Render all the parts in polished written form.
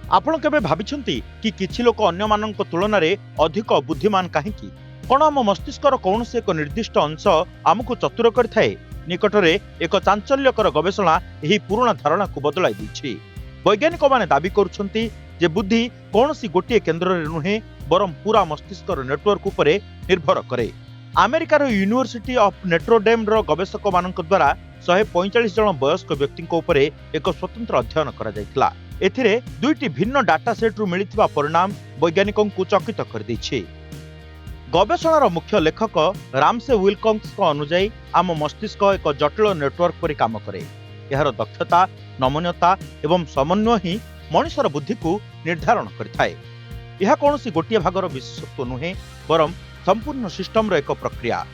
आपण केबे भाबिछंती कि किछि लोक अन्य मानक तुलन में अधिक बुद्धिमान कहीं कौन आम मस्तिष्कर कौन से एक निर्दिष्ट अंश आमको चतुर करिथाए। निकटरे एक चांचल्यकर गवेषणा यही पुराना धारणा को बदलाई दैछि। वैज्ञानिक माने दाबी करुछंती जे बुद्धि कौन सी गोटे केन्द्र नुहे बरम पूरा मस्तिष्कर नेटवर्क उपरे निर्भर करे। अमेरिकार यूनिवर्सिटी ऑफ नेट्रोडेम गवेषक मान द्वारा 145 जन वयस्क व्यक्ति एक स्वतंत्र अध्ययन करा जायतिला। एथिरे दुईटी भिन्न डाटा सेट रु मिलिथिबा परिणाम वैज्ञानिकों को चकित कर दैछि। गवेषणार मुख्य लेखक रामसे विल्कॉक्स अनुसार आम मस्तिष्क एक जटिल नेटवर्क परि काम करे। एहार दक्षता, नमनीयता एवं समन्वय ही मनुष्यर बुद्धि को निर्धारण करिथाए। यह कौनसी गोटे भागर विशेषत्व नुहे बरम संपूर्ण सिस्टम एक प्रक्रिया।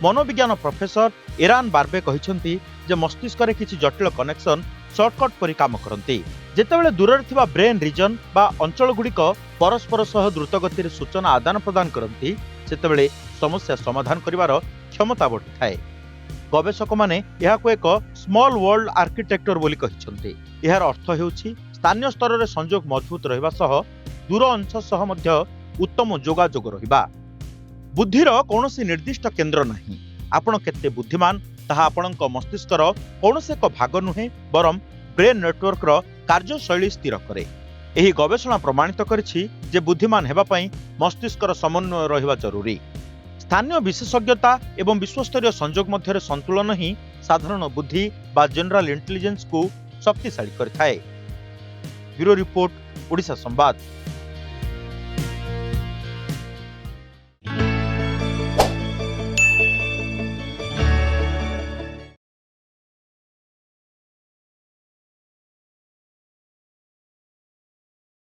मनोविज्ञान प्रोफेसर एरान बार्बे कहिसंती जे मस्तिष्क रे किछि जटिल कनेक्शन शॉर्टकट परि काम करंती। जेतेबेले दूर थिबा ब्रेन रीजन बा अंचल गुड़िक परस्पर सह द्रुत गति सूचना आदान प्रदान करंती सेतेबेले समस्या समाधान करिवार क्षमता बढ़ी थाए। गवेषक माने एहाको एक स्मॉल वर्ल्ड आर्किटेक्चर बोली कहिसंती। एहार अर्थ हेउछि स्थानीय स्तर रे संयोग मजबूत रहिबा सह दूर अंश सह मध्य उत्तम जोगाजोग रहिबा। बुद्धिर कौनसी निर्दिष्ट केन्द्र नहीं। आपण केते बुद्धिमान ताहा आपणक मस्तिष्कर कौनसी एक भाग नुहे बरम ब्रेन नेटवर्क रो कार्यशैली स्थिर करे। एही गवेषणा प्रमाणित करिछि जे बुद्धिमान हेबा पई मस्तिष्कर समन्वय रहिबा जरूरी। स्थानीय विशेषज्ञता एवं विश्वस्तरीय संयोग मध्य संतुलन ही साधारण बुद्धि बा जनरल इंटेलिजेंस को शक्तिशाली करथाए। ब्यूरो रिपोर्ट, ओडिशा संवाद।